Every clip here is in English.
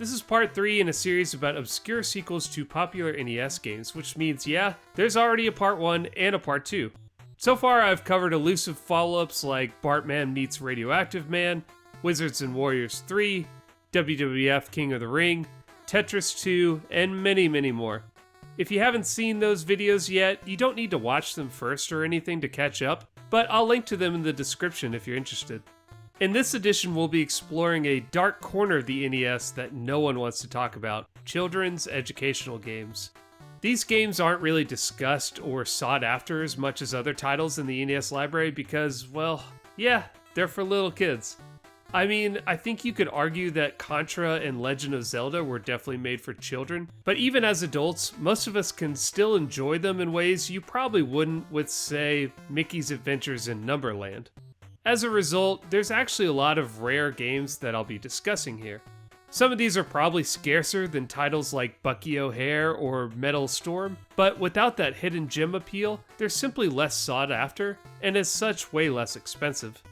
This is part 3 in a series about obscure sequels to popular NES games, which means, yeah, there's already a part 1 and a part 2. So far, I've covered elusive follow-ups like Bartman meets Radioactive Man, Wizards and Warriors 3, WWF King of the Ring, Tetris 2, and many, many more. If you haven't seen those videos yet, you don't need to watch them first or anything to catch up, but I'll link to them in the description if you're interested. In this edition, we'll be exploring a dark corner of the NES that no one wants to talk about: children's educational games. These games aren't really discussed or sought after as much as other titles in the NES library because, well, yeah, they're for little kids. I mean, I think you could argue that Contra and Legend of Zelda were definitely made for children, but even as adults, most of us can still enjoy them in ways you probably wouldn't with, say, Mickey's Adventures in Numberland. As a result, there's actually a lot of rare games that I'll be discussing here. Some of these are probably scarcer than titles like Bucky O'Hare or Metal Storm, but without that hidden gem appeal, they're simply less sought after, and as such way less expensive.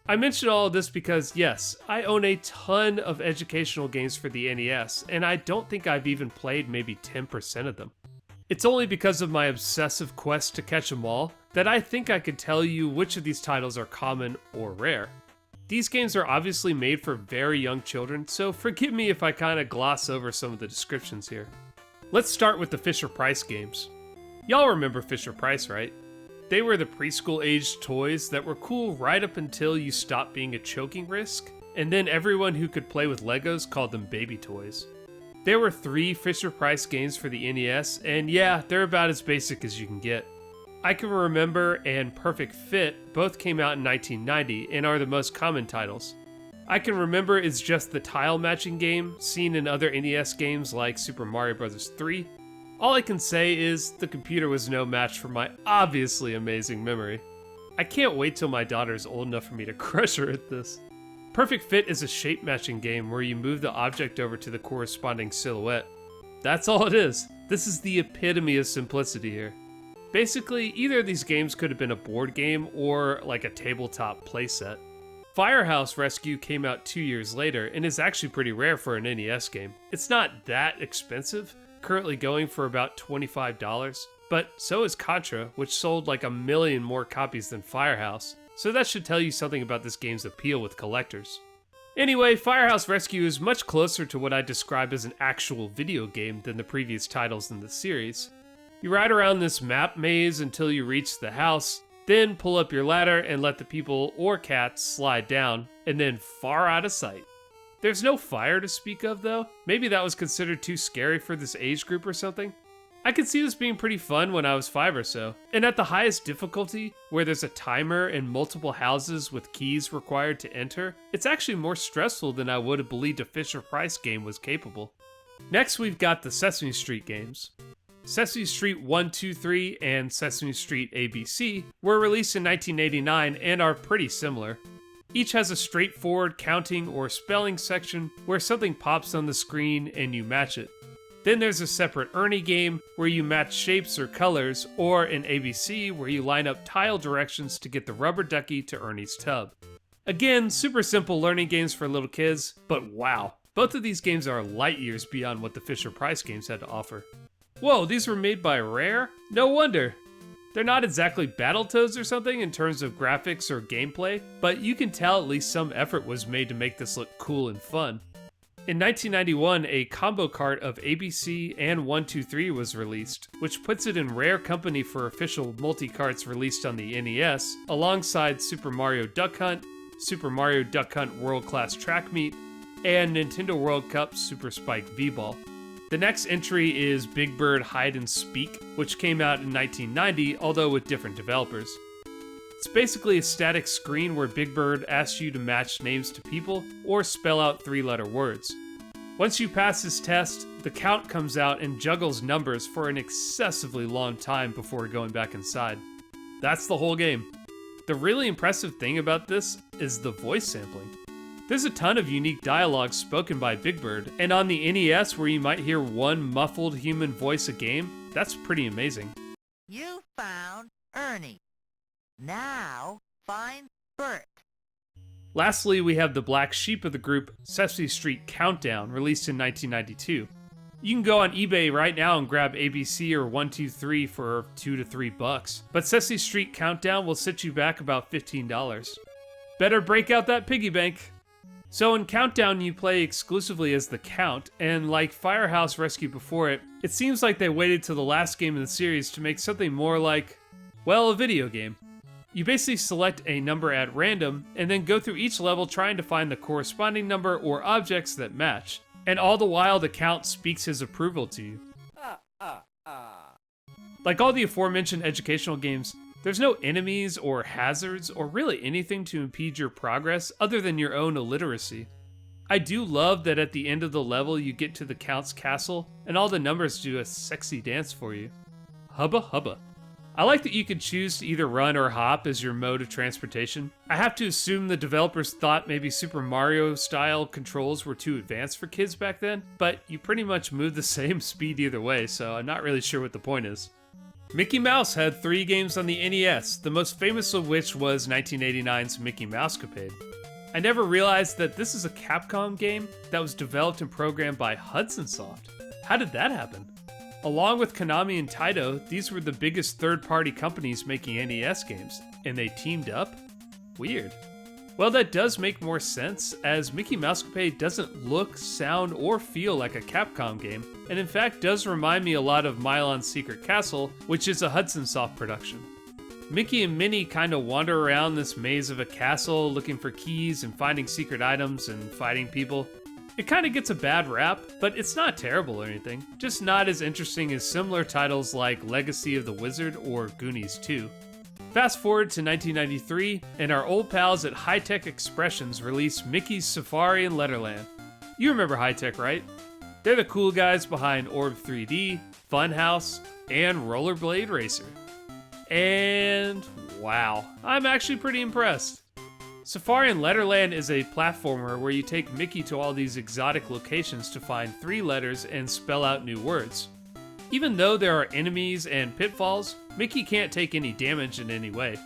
I mention all of this because, yes, I own a ton of educational games for the NES, and I don't think I've even played maybe 10% of them. It's only because of my obsessive quest to catch them all that I think I could tell you which of these titles are common or rare. These games are obviously made for very young children, so forgive me if I kinda gloss over some of the descriptions here. Let's start with the Fisher-Price games. Y'all remember Fisher-Price, right? They were the preschool-aged toys that were cool right up until you stopped being a choking risk, and then everyone who could play with Legos called them baby toys. There were 3 Fisher-Price games for the NES, and yeah, they're about as basic as you can get. I Can Remember and Perfect Fit both came out in 1990 and are the most common titles. I Can Remember is just the tile matching game seen in other NES games like Super Mario Bros. 3. All I can say is the computer was no match for my obviously amazing memory. I can't wait till my daughter is old enough for me to crush her at this. Perfect Fit is a shape matching game where you move the object over to the corresponding silhouette. That's all it is. This is the epitome of simplicity here. Basically, either of these games could have been a board game or like a tabletop playset. Firehouse Rescue came out 2 years later and is actually pretty rare for an NES game. It's not that expensive, currently going for about $25, but so is Contra, which sold like 1 million more copies than Firehouse, so that should tell you something about this game's appeal with collectors. Anyway, Firehouse Rescue is much closer to what I describe as an actual video game than the previous titles in the series. You ride around this map maze until you reach the house, then pull up your ladder and let the people or cats slide down, and then far out of sight. There's no fire to speak of though. Maybe that was considered too scary for this age group or something. I could see this being pretty fun when I was 5 or so. And at the highest difficulty, where there's a timer and multiple houses with keys required to enter, it's actually more stressful than I would have believed a Fisher-Price game was capable. Next we've got the Sesame Street games. Sesame Street 1, 2, 3 and Sesame Street ABC were released in 1989 and are pretty similar. Each has a straightforward counting or spelling section where something pops on the screen and you match it. Then there's a separate Ernie game where you match shapes or colors, or in ABC where you line up tile directions to get the rubber ducky to Ernie's tub. Again, super simple learning games for little kids, but wow, both of these games are light years beyond what the Fisher-Price games had to offer. Whoa, these were made by Rare? No wonder! They're not exactly Battletoads or something in terms of graphics or gameplay, but you can tell at least some effort was made to make this look cool and fun. In 1991, a combo cart of ABC and 1, 2, 3 was released, which puts it in rare company for official multi-carts released on the NES, alongside Super Mario Duck Hunt, Super Mario Duck Hunt World Class Track Meet, and Nintendo World Cup Super Spike V-Ball. The next entry is Big Bird Hide and Speak, which came out in 1990, although with different developers. It's basically a static screen where Big Bird asks you to match names to people or spell out 3-letter words. Once you pass this test, the count comes out and juggles numbers for an excessively long time before going back inside. That's the whole game. The really impressive thing about this is the voice sampling. There's a ton of unique dialogue spoken by Big Bird, and on the NES where you might hear one muffled human voice a game, that's pretty amazing. You found Ernie. Now find Bert. Lastly, we have the black sheep of the group, Sesame Street Countdown, released in 1992. You can go on eBay right now and grab ABC or 123 for $2 to $3, but Sesame Street Countdown will set you back about $15. Better break out that piggy bank. So in Countdown, you play exclusively as the Count, and like Firehouse Rescue before it, it seems like they waited till the last game in the series to make something more like, well, a video game. You basically select a number at random, and then go through each level trying to find the corresponding number or objects that match. And all the while, the Count speaks his approval to you. Like all the aforementioned educational games, there's no enemies or hazards or really anything to impede your progress other than your own illiteracy. I do love that at the end of the level you get to the Count's castle and all the numbers do a sexy dance for you. Hubba hubba. I like that you can choose to either run or hop as your mode of transportation. I have to assume the developers thought maybe Super Mario style controls were too advanced for kids back then, but you pretty much move the same speed either way, so I'm not really sure what the point is. Mickey Mouse had 3 games on the NES, the most famous of which was 1989's Mickey Mousecapade. I never realized that this is a Capcom game that was developed and programmed by Hudson Soft. How did that happen? Along with Konami and Taito, these were the biggest third-party companies making NES games, and they teamed up? Weird. Well, that does make more sense, as Mickey Mousecapade doesn't look, sound, or feel like a Capcom game, and in fact does remind me a lot of Milon's Secret Castle, which is a Hudson Soft production. Mickey and Minnie kind of wander around this maze of a castle looking for keys and finding secret items and fighting people. It kind of gets a bad rap, but it's not terrible or anything, just not as interesting as similar titles like Legacy of the Wizard or Goonies 2. Fast forward to 1993, and our old pals at High Tech Expressions released Mickey's Safari in Letterland. You remember High Tech, right? They're the cool guys behind Orb 3D, Funhouse, and Rollerblade Racer. And wow, I'm actually pretty impressed. Safari in Letterland is a platformer where you take Mickey to all these exotic locations to find 3 letters and spell out new words. Even though there are enemies and pitfalls, Mickey can't take any damage in any way.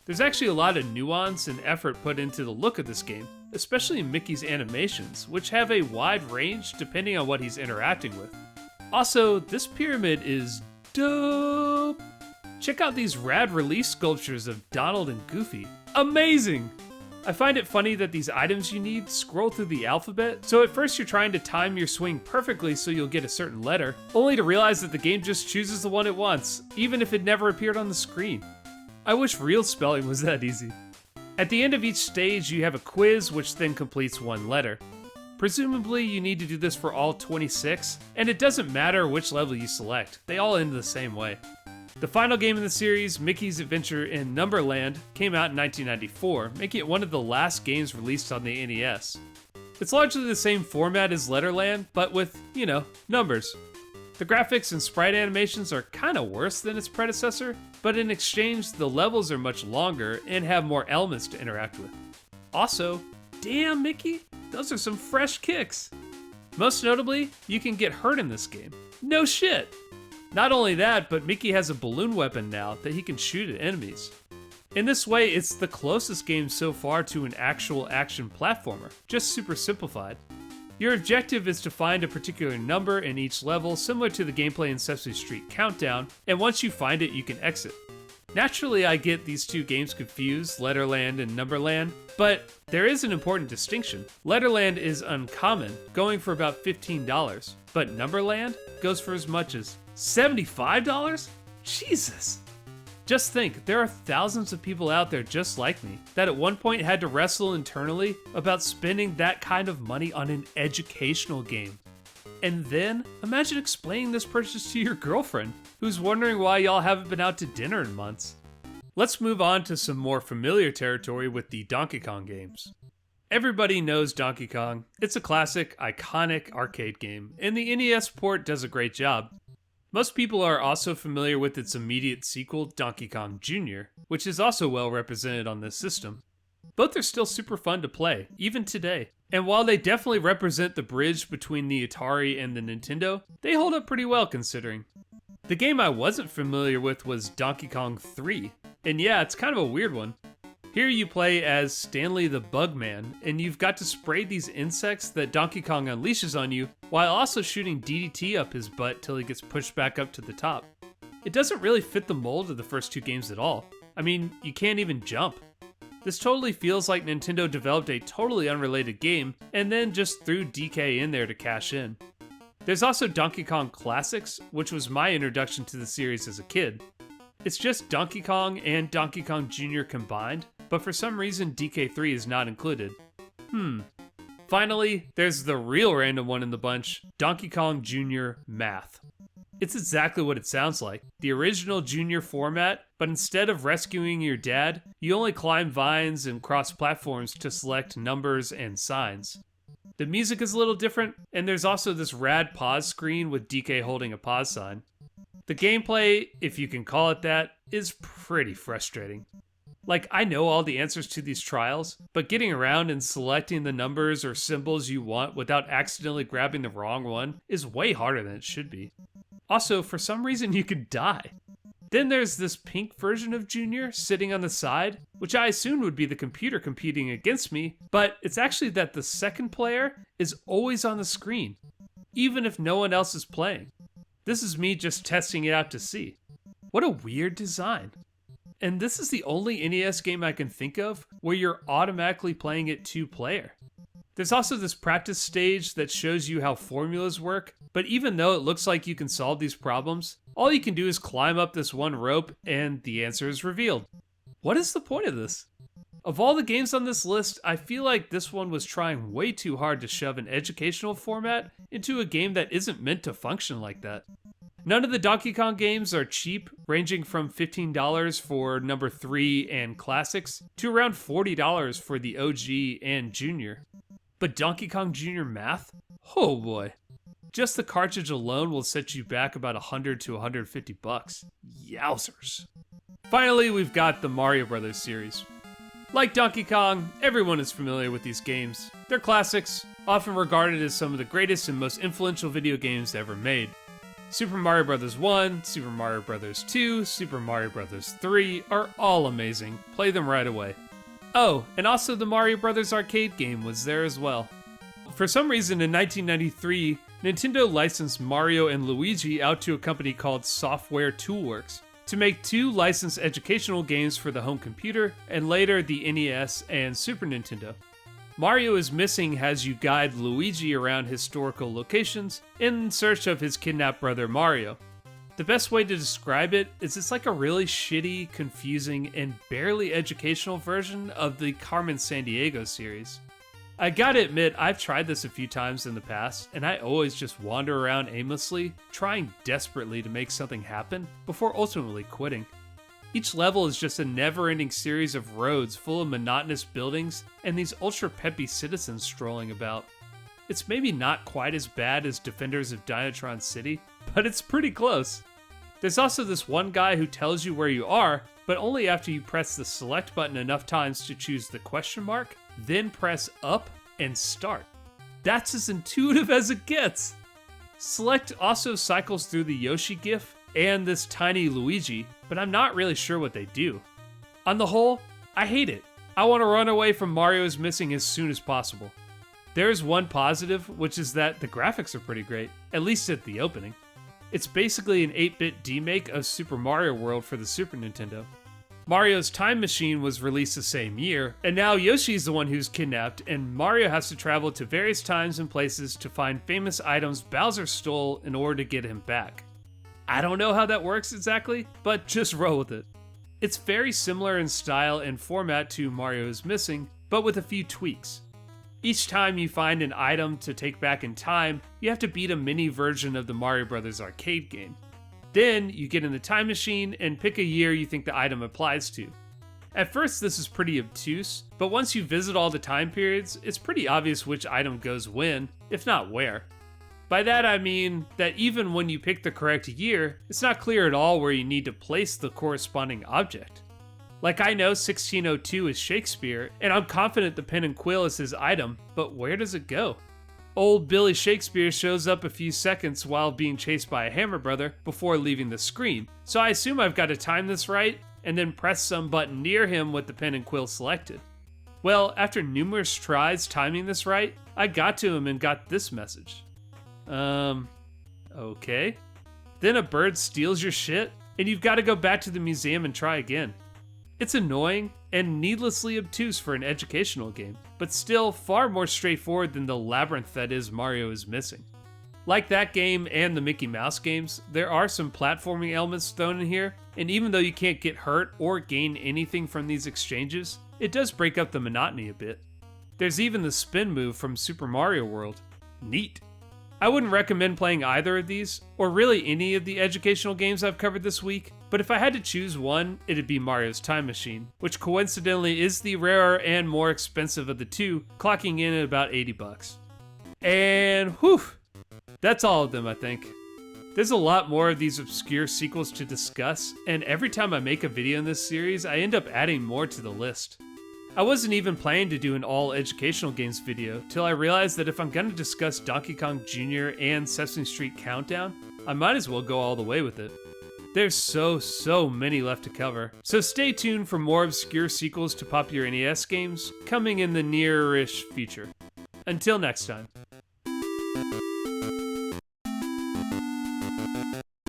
There's actually a lot of nuance and effort put into the look of this game, especially in Mickey's animations, which have a wide range depending on what he's interacting with. Also, this pyramid is dope! Check out these rad relief sculptures of Donald and Goofy. Amazing! I find it funny that these items you need scroll through the alphabet, so at first you're trying to time your swing perfectly so you'll get a certain letter, only to realize that the game just chooses the one it wants, even if it never appeared on the screen. I wish real spelling was that easy. At the end of each stage you have a quiz which then completes 1 letter. Presumably you need to do this for all 26, and it doesn't matter which level you select, they all end the same way. The final game in the series, Mickey's Adventure in Numberland, came out in 1994, making it one of the last games released on the NES. It's largely the same format as Letterland, but with, numbers. The graphics and sprite animations are kinda worse than its predecessor, but in exchange, the levels are much longer and have more elements to interact with. Also, damn Mickey, those are some fresh kicks! Most notably, you can get hurt in this game. No shit! Not only that, but Mickey has a balloon weapon now that he can shoot at enemies. In this way, it's the closest game so far to an actual action platformer, just super simplified. Your objective is to find a particular number in each level, similar to the gameplay in Sesame Street Countdown, and once you find it, you can exit. Naturally, I get these 2 games confused, Letterland and Numberland, but there is an important distinction. Letterland is uncommon, going for about $15, but Numberland goes for as much as $75? Jesus! Just think, there are thousands of people out there just like me that at one point had to wrestle internally about spending that kind of money on an educational game. And then, imagine explaining this purchase to your girlfriend, who's wondering why y'all haven't been out to dinner in months. Let's move on to some more familiar territory with the Donkey Kong games. Everybody knows Donkey Kong. It's a classic, iconic arcade game, and the NES port does a great job. Most people are also familiar with its immediate sequel, Donkey Kong Jr., which is also well represented on this system. Both are still super fun to play, even today. And while they definitely represent the bridge between the Atari and the Nintendo, they hold up pretty well considering. The game I wasn't familiar with was Donkey Kong 3, and yeah, it's kind of a weird one. Here you play as Stanley the Bugman, and you've got to spray these insects that Donkey Kong unleashes on you, while also shooting DDT up his butt till he gets pushed back up to the top. It doesn't really fit the mold of the first two games at all. I mean, you can't even jump. This totally feels like Nintendo developed a totally unrelated game, and then just threw DK in there to cash in. There's also Donkey Kong Classics, which was my introduction to the series as a kid. It's just Donkey Kong and Donkey Kong Jr. combined, but for some reason DK3 is not included. Finally, there's the real random one in the bunch, Donkey Kong Jr. Math. It's exactly what it sounds like, the original Junior format, but instead of rescuing your dad, you only climb vines and cross platforms to select numbers and signs. The music is a little different, and there's also this rad pause screen with DK holding a pause sign. The gameplay, if you can call it that, is pretty frustrating. Like, I know all the answers to these trials, but getting around and selecting the numbers or symbols you want without accidentally grabbing the wrong one is way harder than it should be. Also, for some reason you could die. Then there's this pink version of Junior sitting on the side, which I assumed would be the computer competing against me, but it's actually that the second player is always on the screen, even if no one else is playing. This is me just testing it out to see. What a weird design. And this is the only NES game I can think of where you're automatically playing it two-player. There's also this practice stage that shows you how formulas work, but even though it looks like you can solve these problems, all you can do is climb up this one rope and the answer is revealed. What is the point of this? Of all the games on this list, I feel like this one was trying way too hard to shove an educational format into a game that isn't meant to function like that. None of the Donkey Kong games are cheap, ranging from $15 for number 3 and Classics to around $40 for the OG and Junior. But Donkey Kong Jr. Math? Oh boy. Just the cartridge alone will set you back about $100 to $150. Yowzers. Finally, we've got the Mario Brothers series. Like Donkey Kong, everyone is familiar with these games. They're classics, often regarded as some of the greatest and most influential video games ever made. Super Mario Bros. 1, Super Mario Bros. 2, Super Mario Bros. 3 are all amazing. Play them right away. Oh, and also the Mario Bros. Arcade game was there as well. For some reason in 1993, Nintendo licensed Mario and Luigi out to a company called Software Toolworks to make two licensed educational games for the home computer and later the NES and Super Nintendo. Mario is Missing has you guide Luigi around historical locations in search of his kidnapped brother Mario. The best way to describe it is it's like a really shitty, confusing, and barely educational version of the Carmen Sandiego series. I gotta admit, I've tried this a few times in the past, and I always just wander around aimlessly, trying desperately to make something happen, before ultimately quitting. Each level is just a never-ending series of roads full of monotonous buildings and these ultra-peppy citizens strolling about. It's maybe not quite as bad as Defenders of Dinotron City, but it's pretty close. There's also this one guy who tells you where you are, but only after you press the select button enough times to choose the question mark, then press up and start. That's as intuitive as it gets. Select also cycles through the Yoshi GIF and this tiny Luigi, but I'm not really sure what they do. On the whole, I hate it. I want to run away from Mario is Missing as soon as possible. There's one positive, which is that the graphics are pretty great, at least at the opening. It's basically an 8-bit demake of Super Mario World for the Super Nintendo. Mario's Time Machine was released the same year, and now Yoshi's the one who's kidnapped, and Mario has to travel to various times and places to find famous items Bowser stole in order to get him back. I don't know how that works exactly, but just roll with it. It's very similar in style and format to Mario is Missing, but with a few tweaks. Each time you find an item to take back in time, you have to beat a mini version of the Mario Bros. Arcade game. Then, you get in the time machine and pick a year you think the item applies to. At first, this is pretty obtuse, but once you visit all the time periods, it's pretty obvious which item goes when, if not where. By that I mean that even when you pick the correct year, it's not clear at all where you need to place the corresponding object. Like, I know 1602 is Shakespeare, and I'm confident the pen and quill is his item, but where does it go? Old Billy Shakespeare shows up a few seconds while being chased by a hammer brother before leaving the screen, so I assume I've got to time this right, and then press some button near him with the pen and quill selected. Well, after numerous tries timing this right, I got to him and got this message. Okay. Then a bird steals your shit, and you've got to go back to the museum and try again. It's annoying and needlessly obtuse for an educational game, but still far more straightforward than the labyrinth that is Mario is Missing. Like that game and the Mickey Mouse games, there are some platforming elements thrown in here, and even though you can't get hurt or gain anything from these exchanges, it does break up the monotony a bit. There's even the spin move from Super Mario World. Neat. I wouldn't recommend playing either of these, or really any of the educational games I've covered this week, but if I had to choose one, it'd be Mario's Time Machine, which coincidentally is the rarer and more expensive of the two, clocking in at about $80. And whew, that's all of them, I think. There's a lot more of these obscure sequels to discuss, and every time I make a video in this series, I end up adding more to the list. I wasn't even planning to do an all educational games video till I realized that if I'm gonna discuss Donkey Kong Jr. and Sesame Street Countdown, I might as well go all the way with it. There's so many left to cover, so stay tuned for more obscure sequels to popular NES games coming in the near-ish future. Until next time.